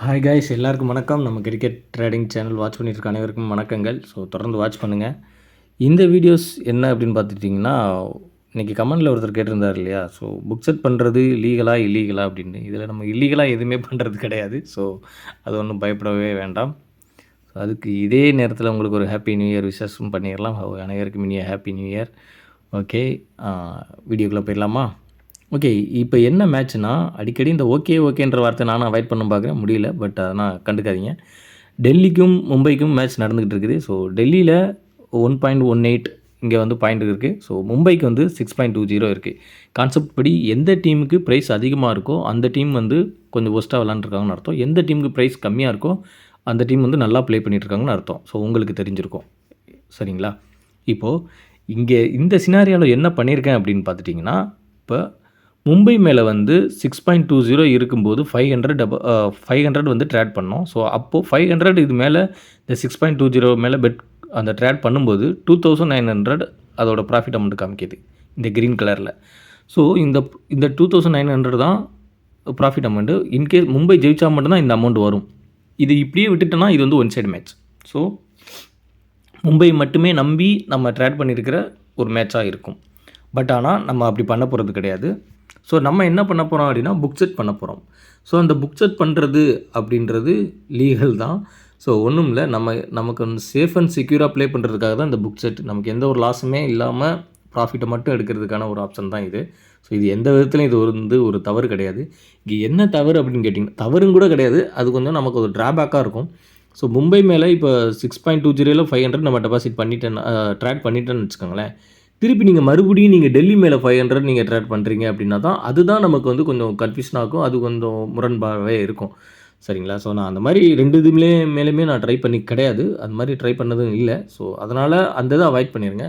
Hi guys, எல்லாருக்கும் வணக்கம். நம்ம கிரிக்கெட் ட்ரேடிங் சேனல் வாட்ச் பண்ணியிருக்க அனைவருக்கும் வணக்கங்கள். ஸோ தொடர்ந்து வாட்ச் பண்ணுங்கள். இந்த வீடியோஸ் என்ன அப்படின்னு பார்த்துட்டிங்கன்னா, இன்றைக்கி கமெண்டில் ஒருத்தர் கேட்டிருந்தார் இல்லையா, ஸோ புக் செட் பண்ணுறது லீகலா இல்லீகலா அப்படின்னு. இதில் நம்ம இல்லீகலாக எதுவுமே பண்ணுறது கிடையாது. ஸோ அது ஒன்றும் பயப்படவே வேண்டாம். ஸோ அதுக்கு இதே நேரத்தில் உங்களுக்கு ஒரு ஹாப்பி நியூ இயர் விஷஸும் பண்ணிடலாம். அனைவருக்கும் இனிய ஹாப்பி நியூ இயர். ஓகே, வீடியோக்குள்ளே போயிடலாமா? ஓகே, இப்போ என்ன மேட்ச்னா, அடிக்கடி இந்த ஓகேன்ற வார்த்தை நானும் அவாய்ட் பண்ண பார்க்குறேன், முடியல. பட் ஆனால் கண்டுக்காதீங்க. டெல்லிக்கும் மும்பைக்கும் மேட்ச் நடந்துக்கிட்டு இருக்குது. ஸோ டெல்லியில் 1.18 இங்கே வந்து பாயிண்ட் இருக்குது. ஸோ மும்பைக்கு வந்து 6.20 இருக்குது. கான்செப்ட் படி எந்த டீமுக்கு ப்ரைஸ் அதிகமாக இருக்கோ அந்த டீம் வந்து கொஞ்சம் ஒஸ்ட்டாக விளாண்டுருக்காங்கன்னு அர்த்தம். எந்த டீமுக்கு ப்ரைஸ் கம்மியாக இருக்கோ அந்த டீம் வந்து நல்லா ப்ளே பண்ணிகிட்ருக்காங்கன்னு அர்த்தம். ஸோ உங்களுக்கு தெரிஞ்சிருக்கும், சரிங்களா? இப்போது இங்கே இந்த சினாரியாவில் என்ன பண்ணியிருக்கேன் அப்படின்னு பார்த்துட்டிங்கன்னா, இப்போ மும்பை மேலே வந்து 6.20 இருக்கும்போது 500 வந்து ட்ரேட் பண்ணோம். ஸோ அப்போது 500 இது மேலே இந்த 6.20 மேலே பெட் அந்த ட்ரேட் பண்ணும்போது 2900 அதோட ப்ராஃபிட் அமௌண்ட் காமிக்கிது இந்த க்ரீன் கலரில். ஸோ இந்த 2900 தான் ப்ராஃபிட் அமௌண்ட்டு. இன்கேஸ் மும்பை ஜெயிச்சா மட்டும்தான் இந்த அமௌண்ட் வரும். இது இப்படியே விட்டுட்டோன்னா இது வந்து one side match. So Mumbai மட்டுமே நம்பி நம்ம ட்ரேட் பண்ணியிருக்கிற ஒரு மேட்சாக இருக்கும். பட் ஆனால் நம்ம அப்படி பண்ண போகிறது கிடையாது. ஸோ நம்ம என்ன பண்ண போகிறோம் அப்படின்னா, புக் செட் பண்ண போகிறோம். ஸோ அந்த புக் செட் பண்ணுறது அப்படின்றது லீகல் தான். ஸோ ஒன்றும் இல்லை, நமக்கு வந்து சேஃப் அண்ட் செக்யூராக ப்ளே பண்ணுறதுக்காக தான் இந்த புக் செட். நமக்கு எந்த ஒரு லாஸுமே இல்லாமல் ப்ராஃபிட்டை மட்டும் எடுக்கிறதுக்கான ஒரு ஆப்ஷன் தான் இது. ஸோ இது எந்த விதத்துலையும் இது வந்து ஒரு தவறு கிடையாது. இங்கே என்ன தவறு அப்படின்னு கேட்டிங்கன்னா, தவறும் கூட கிடையாது, அது கொஞ்சம் நமக்கு ஒரு ட்ராபேக்காக இருக்கும். ஸோ மும்பை மேலே இப்போ 6.20 500 நம்ம டெபாசிட் ட்ரேட் பண்ணிட்டேன்னு வச்சுக்கோங்களேன். திருப்பி நீங்கள் மறுபடியும் டெல்லி மேலே 500 நீங்கள் ட்ரேட் பண்ணுறீங்க அப்படின்னா தான் அதுதான் நமக்கு வந்து கொஞ்சம் கன்ஃபியூஷன் ஆகும். அது கொஞ்சம் முரண்பாடாகவே இருக்கும், சரிங்களா? ஸோ நான் அந்த மாதிரி 2 மேலேயுமே நான் ட்ரை பண்ணி கிடையாது. அந்த மாதிரி ட்ரை பண்ணதும் இல்லை. ஸோ அதனால் அந்த இதை அவாய்ட் பண்ணிடுங்க.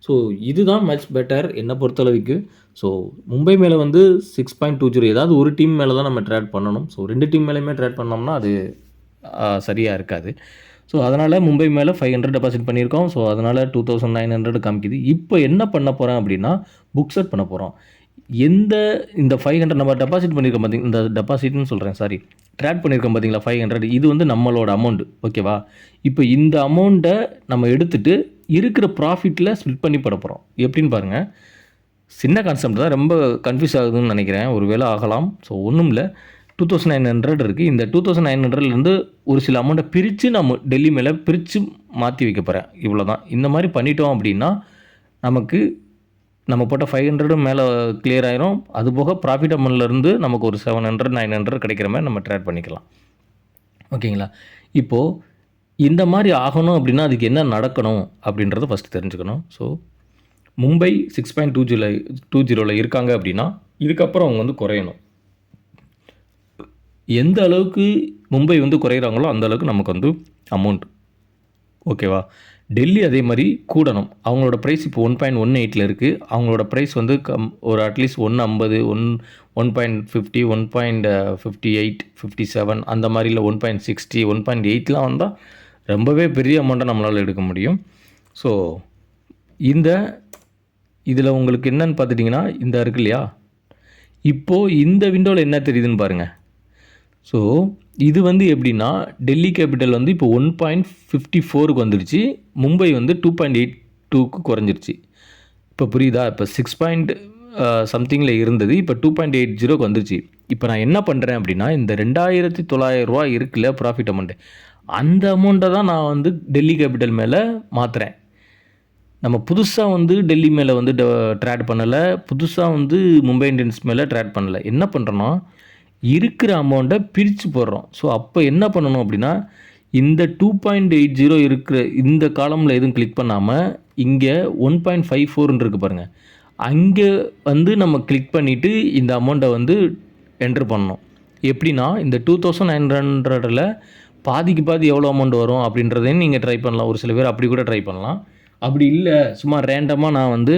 ஸோ இதுதான் மச் பெட்டர் என்னை பொறுத்தளவுக்கு. ஸோ மும்பை மேலே வந்து 6.20 ஏதாவது ஒரு டீம் மேலே தான் நம்ம ட்ரேட் பண்ணணும். ஸோ 2 டீம் மேலேயுமே ட்ரேட் பண்ணோம்னா அது சரியாக இருக்காது. ஸோ அதனால் மும்பை மேலே 500 டெபாசிட் பண்ணியிருக்கோம். ஸோ அதனால் 2900 காமிக்குது. இப்போ என்ன பண்ண போகிறேன் அப்படின்னா, புக் செட் பண்ண போகிறோம். இந்த 500 நம்ம டெபாசிட் பண்ணியிருக்கோம் இந்த டெபாசிட்னு சொல்கிறேன், சாரி, ட்ரேட் பண்ணியிருக்கோம் பார்த்தீங்களா 500, இது வந்து நம்மளோட அமௌண்ட், ஓகேவா? இப்போ இந்த அமௌண்ட்டை நம்ம எடுத்துகிட்டு இருக்கிற ப்ராஃபிட்டில் ஸ்ப்ளிட் பண்ணி போட போகிறோம். எப்படின்னு பாருங்கள். சின்ன கான்செப்ட் தான், ரொம்ப கன்ஃபியூஸ் ஆகுதுன்னு நினைக்கிறேன், ஒரு வேளை ஆகலாம். ஸோ ஒன்றும் இல்லை, 2900 இருக்குது. இந்த 2900லேருந்து ஒரு சில அமௌண்ட்டை பிரித்து நம்ம டெல்லி மேலே பிரித்து மாற்றி வைக்க போகிறேன். இவ்வளோ தான். இந்த மாதிரி பண்ணிட்டோம் அப்படின்னா நமக்கு நம்ம போட்ட 500 மேலே கிளியர் ஆயிரும். அதுபோக ப்ராஃபிட் அமௌண்ட்லேருந்து நமக்கு ஒரு 700 900 கிடைக்கிற மாதிரி நம்ம ட்ரேட் பண்ணிக்கலாம், ஓகேங்களா? இப்போது இந்த மாதிரி ஆகணும் அப்படின்னா அதுக்கு என்ன நடக்கணும் அப்படின்றத ஃபஸ்ட்டு தெரிஞ்சுக்கணும். ஸோ மும்பை 6.20 இருக்காங்க அப்படின்னா இதுக்கப்புறம் அவங்க வந்து குறையணும். எந்த அளவுக்கு மும்பை வந்து குறையிறாங்களோ அந்த அளவுக்கு நமக்கு வந்து அமௌண்ட், ஓகேவா? டெல்லி அதே மாதிரி கூடணும். அவங்களோட ப்ரைஸ் இப்போ 1.18 இருக்குது. அவங்களோட ப்ரைஸ் வந்து ஒரு அட்லீஸ்ட் 1.50 1.50 1.58 57 அந்த மாதிரி, இல்லை 1.60 1.8 வந்தால் ரொம்பவே பெரிய அமௌண்ட்டை நம்மளால் எடுக்க முடியும். ஸோ இதில் உங்களுக்கு என்னன்னு பார்த்துட்டிங்கன்னா, இந்த இருக்கு இல்லையா, இப்போது இந்த விண்டோவில் என்ன தெரியுதுன்னு பாருங்கள். ஸோ இது வந்து எப்படின்னா, டெல்லி கேபிட்டல் வந்து இப்போ 1.54க்கு வந்துடுச்சு. மும்பை வந்து 2.82க்கு குறைஞ்சிருச்சு. இப்போ புரியுதா? இப்போ 6 சம்திங்கில் இருந்தது, இப்போ 2.80க்கு வந்துருச்சு. இப்போ நான் என்ன பண்ணுறேன் அப்படின்னா, இந்த 2900 இருக்குல்ல ப்ராஃபிட் அமௌண்ட்டு, அந்த அமௌண்ட்டை தான் நான் வந்து டெல்லி கேபிட்டல் மேலே மாற்றுறேன். நம்ம புதுசாக வந்து டெல்லி மேலே வந்து ட்ரேட் பண்ணலை, புதுசாக வந்து மும்பை இந்தியன்ஸ் மேலே ட்ரேட் பண்ணலை. என்ன பண்ணுறோன்னா, இருக்கிற அமௌண்ட்டை பிரித்து போடுறோம். ஸோ அப்போ என்ன பண்ணணும் அப்படின்னா, இந்த 2.80 இருக்கிற இந்த காலமில் எதுவும் கிளிக் பண்ணாமல் இங்கே 1.54ன்னு இருக்குது பாருங்கள், அங்கே வந்து நம்ம கிளிக் பண்ணிவிட்டு இந்த அமௌண்ட்டை வந்து என்ட்ரு பண்ணணும். எப்படின்னா, இந்த 2900ல் பாதிக்கு பாதி எவ்வளோ அமௌண்ட் வரும் அப்படின்றதையும் நீங்கள் ட்ரை பண்ணலாம். ஒரு சில பேர் அப்படி கூட ட்ரை பண்ணலாம். அப்படி இல்லை, சும்மா ரேண்டமாக நான் வந்து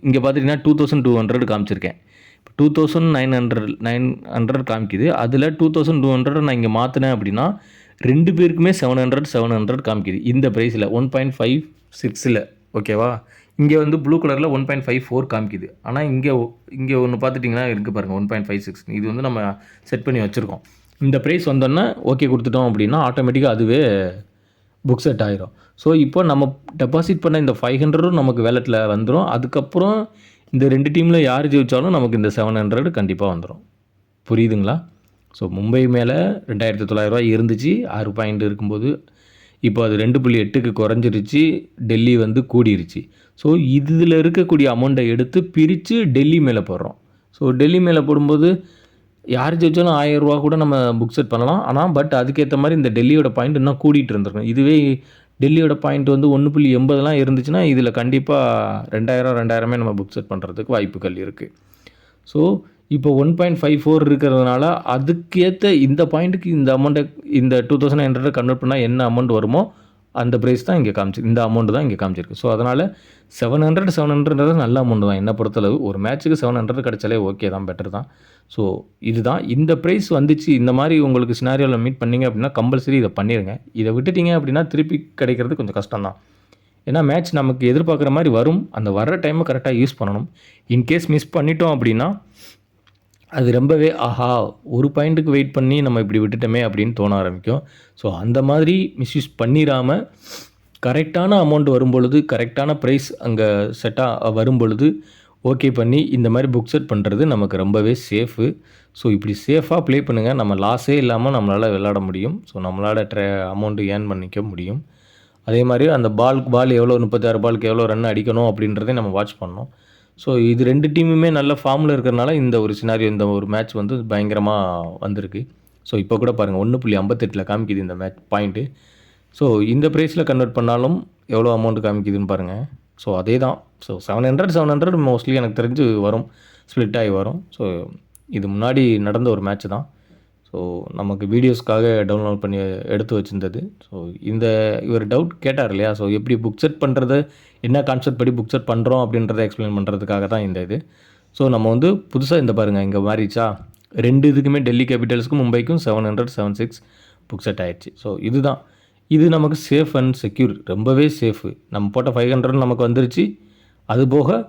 இங்கே பார்த்துட்டிங்கன்னா 2200 காமிச்சிருக்கேன். 2900 காமிக்குது. அதில் 2200 நான் இங்கே மாற்றினேன் அப்படின்னா 2 பேருக்குமே 700 காமிக்குது இந்த ப்ரைஸில் 1.56ல், ஓகேவா? இங்கே வந்து ப்ளூ கலரில் 1.54 காமிக்குது. ஆனால் இங்கே ஒன்று பார்த்துட்டிங்கன்னா இருக்குது பாருங்கள் 1.56. இது வந்து நம்ம செட் பண்ணி வச்சுருக்கோம். இந்த ப்ரைஸ் வந்தோன்னே ஓகே கொடுத்துட்டோம் அப்படின்னா ஆட்டோமேட்டிக்காக அதுவே புக் செட் ஆயிரும். ஸோ இப்போ நம்ம டெபாசிட் பண்ண இந்த 500 நமக்கு வேலெட்டில் வந்துடும். அதுக்கப்புறம் இந்த 2 டீமில் யார் ஜெயிச்சாலும் நமக்கு இந்த 700 கண்டிப்பாக வந்துடும். புரியுதுங்களா? ஸோ மும்பை மேலே 2900 இருந்துச்சு 6 பாயிண்ட் இருக்கும்போது. இப்போ அது 2.8க்கு குறைஞ்சிருச்சு. டெல்லி வந்து கூடிருச்சு. ஸோ இதில் இருக்கக்கூடிய அமௌண்ட்டை எடுத்து பிரித்து டெல்லி மேலே போடுறோம். ஸோ டெல்லி மேலே போடும்போது யார் ஜெயிச்சாலும் 1000 ரூபா கூட நம்ம புக் செட் பண்ணலாம். ஆனால் பட் அதுக்கேற்ற மாதிரி இந்த டெல்லியோட பாயிண்ட் இன்னும் கூடிட்டு இருந்திருக்கும். இதுவே டெல்லியோட பாயிண்ட் வந்து 1.80 இருந்துச்சுன்னா இதில் கண்டிப்பாக 2000 நம்ம புக் செட் பண்ணுறதுக்கு வாய்ப்புகள் இருக்குது. ஸோ இப்போ 1.54 இருக்கிறதுனால அதுக்கேற்ற இந்த பாயிண்ட்டுக்கு இந்த அமௌண்ட்டை இந்த 2900 கன்வெர்ட் பண்ணால் என்ன அமௌண்ட் வருமோ அந்த ப்ரைஸ் தான் இங்கே இந்த அமௌண்ட் தான் இங்கே காமிச்சிருக்கு. ஸோ அதனால் 700 நல்ல அமௌண்ட் தான் என்னை பொறுத்தளவு. ஒரு மேட்ச்சுக்கு 700 கிடைச்சாலே ஓகே தான், பெட்டர் தான். ஸோ இதுதான் இந்த ப்ரைஸ் வந்துச்சு. இந்த மாதிரி உங்களுக்கு சினாரியோவில் மீட் பண்ணிங்க அப்படின்னா கம்பல்சரி இதை பண்ணிடுங்க. இதை விட்டுட்டிங்க அப்படின்னா திருப்பி கிடைக்கிறது கொஞ்சம் கஷ்டம் தான். ஏன்னா மேட்ச் நமக்கு எதிர்பார்க்குற மாதிரி வரும். அந்த வர்ற டைமை கரெக்டாக யூஸ் பண்ணணும். இன்கேஸ் மிஸ் பண்ணிட்டோம் அப்படின்னா அது ரொம்பவே ஆஹா ஒரு பாயிண்ட்டுக்கு வெயிட் பண்ணி நம்ம இப்படி விட்டுட்டோமே அப்படின்னு தோண ஆரம்பிக்கும். ஸோ அந்த மாதிரி மிஸ்யூஸ் பண்ணிடாமல் கரெக்டான அமௌண்ட் வரும்பொழுது கரெக்டான ப்ரைஸ் அங்கே செட்டாக வரும்பொழுது ஓகே பண்ணி இந்த மாதிரி புக் செட் பண்ணுறது நமக்கு ரொம்பவே சேஃபு. ஸோ இப்படி சேஃபாக ப்ளே பண்ணுங்கள். நம்ம லாஸே இல்லாமல் நம்மளால் விளையாட முடியும். ஸோ நம்மளால் அமௌண்ட்டு ஏர்ன் பண்ணிக்க முடியும். அதே மாதிரி அந்த பால் எவ்வளோ 36 பாலுக்கு எவ்வளோ ரன் அடிக்கணும் அப்படின்றதையும் நம்ம வாட்ச் பண்ணணும். ஸோ இது 2 டீமுமே நல்ல ஃபார்மில் இருக்கிறனால இந்த ஒரு சினாரியோ இந்த ஒரு மேட்ச் வந்து பயங்கரமாக வந்திருக்கு. ஸோ இப்போ கூட பாருங்கள் 1.58 காமிக்குது இந்த மேட்ச் பாயிண்ட்டு. ஸோ இந்த ப்ரைஸில் கன்வெர்ட் பண்ணாலும் எவ்வளோ அமௌண்ட் காமிக்குதுன்னு பாருங்கள். ஸோ அதே தான். ஸோ 700 மோஸ்ட்லி எனக்கு தெரிஞ்சு வரும், ஸ்ப்ளிட் ஆகி வரும். ஸோ இது முன்னாடி நடந்த ஒரு மேட்ச் தான். ஸோ நமக்கு வீடியோஸ்க்காக டவுன்லோட் பண்ணி எடுத்து வச்சுருந்தது. ஸோ இவர் டவுட் கேட்டார் இல்லையா? ஸோ எப்படி புக் செட் பண்ணுறது, என்ன கான்செப்ட் படி புக் செட் பண்ணுறோம் அப்படின்றத எக்ஸ்பிளைன் பண்ணுறதுக்காக தான் இந்த இது. ஸோ நம்ம வந்து புதுசாக இந்த பாருங்கள் இங்கே மாறிச்சா 2 இதுக்குமே டெல்லி கேபிட்டல்ஸ்க்கும் மும்பைக்கும் 700-76 புக் செட் ஆகிடுச்சு. ஸோ இதுதான் இது நமக்கு சேஃப் அண்ட் செக்யூர், ரொம்பவே சேஃபு. நம்ம போட்ட 500 நமக்கு வந்துருச்சு. அது போக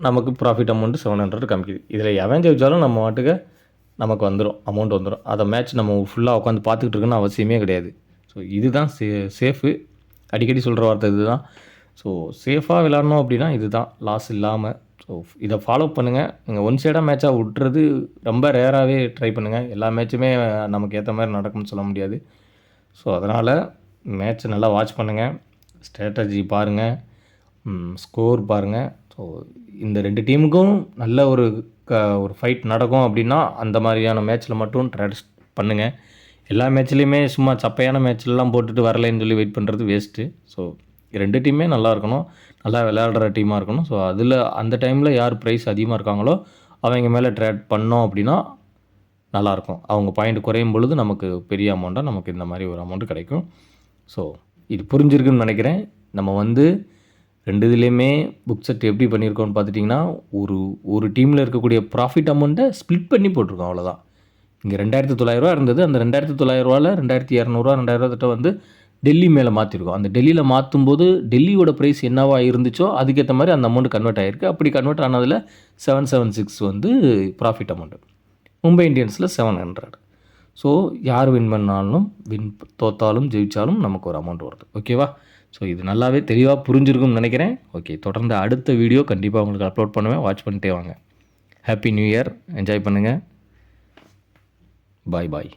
நமக்கு ப்ராஃபிட் அமௌண்ட்டு 700 காமிக்குது. இதில் எவன் ஜெயிச்சாலும் நம்ம மாட்டுக்கு நமக்கு வந்துடும், அமௌண்ட் வந்துடும். அதை மேட்ச் நம்ம ஃபுல்லாக உட்காந்து பார்த்துக்கிட்டு இருக்குன்னு அவசியமே கிடையாது. ஸோ இதுதான் சேஃபு. அடிக்கடி சொல்கிற வார்த்தை இது தான். ஸோ சேஃபாக விளாட்ணும் அப்படின்னா இது தான், லாஸ் இல்லாமல். ஸோ இதை ஃபாலோ பண்ணுங்கள். நீங்கள் ஒன் சைடாக மேட்சாக விட்டுறது ரொம்ப ரேராகவே ட்ரை பண்ணுங்கள். எல்லா மேட்சுமே நமக்கு ஏற்ற மாதிரி நடக்கும்னு சொல்ல முடியாது. ஸோ அதனால் மேட்ச்சை நல்லா வாட்ச் பண்ணுங்கள், ஸ்ட்ராட்டஜி பாருங்கள், ஸ்கோர் பாருங்கள். ஸோ இந்த 2 டீமுக்கும் நல்ல ஒரு ஃபைட் நடக்கும் அப்படின்னா அந்த மாதிரியான மேட்ச்சில் மட்டும் ட்ராட் பண்ணுங்கள். எல்லா மேட்ச்லேயுமே சும்மா சப்பையான மேட்ச்லலாம் போட்டுட்டு வரலைன்னு சொல்லி வெயிட் பண்ணுறது வேஸ்ட்டு. ஸோ 2 டீமே நல்லா இருக்கணும், நல்லா விளையாடுற டீமாக இருக்கணும். ஸோ அதில் அந்த டைமில் யார் ப்ரைஸ் அதிகமாக இருக்காங்களோ அவங்க மேலே ட்ரேட் பண்ணோம் அப்படின்னா நல்லாயிருக்கும். அவங்க பாயிண்ட் குறையும் பொழுது நமக்கு பெரிய அமௌண்ட்டாக நமக்கு இந்த மாதிரி ஒரு அமௌண்ட்டு கிடைக்கும். ஸோ இது புரிஞ்சிருக்குன்னு நினைக்கிறேன். நம்ம வந்து 2 இதுலேயுமே புக் செட் எப்படி பண்ணியிருக்கோம்னு பார்த்துட்டிங்கன்னா ஒரு டீமில் இருக்கக்கூடிய ப்ராஃபிட் அமௌண்ட்டை ஸ்ப்ளிட் பண்ணி போட்டிருக்கோம், அவ்வளோதான். இங்கே 2900 இருந்தது. அந்த 2900 2200 2000 கிட்ட வந்து டெல்லி மேலே மாற்றிருக்கோம். அந்த டெல்லியில் மாற்றும்போது டெல்லியோட ப்ரைஸ் என்னவா இருந்துச்சோ அதுக்கேற்ற மாதிரி அந்த அமௌண்ட் கன்வெர்ட் ஆகிருக்கு. அப்படி கன்வெர்ட் ஆனதில் 776 வந்து ப்ராஃபிட் அமௌண்ட்டு. மும்பை இந்தியன்ஸில் 700. ஸோ யார் வின் பண்ணாலும் தோத்தாலும் ஜெயித்தாலும் நமக்கு ஒரு அமௌண்ட் வருது. ஓகேவா? ஸோ இது நல்லாவே தெளிவாக புரிஞ்சிருக்கும்னு நினைக்கிறேன். ஓகே, தொடர்ந்து அடுத்த வீடியோ கண்டிப்பாக உங்களுக்கு அப்லோட் பண்ணுவேன். வாட்ச் பண்ணிட்டே வாங்க. ஹாப்பி நியூ இயர், என்ஜாய் பண்ணுங்கள். பாய் பாய்.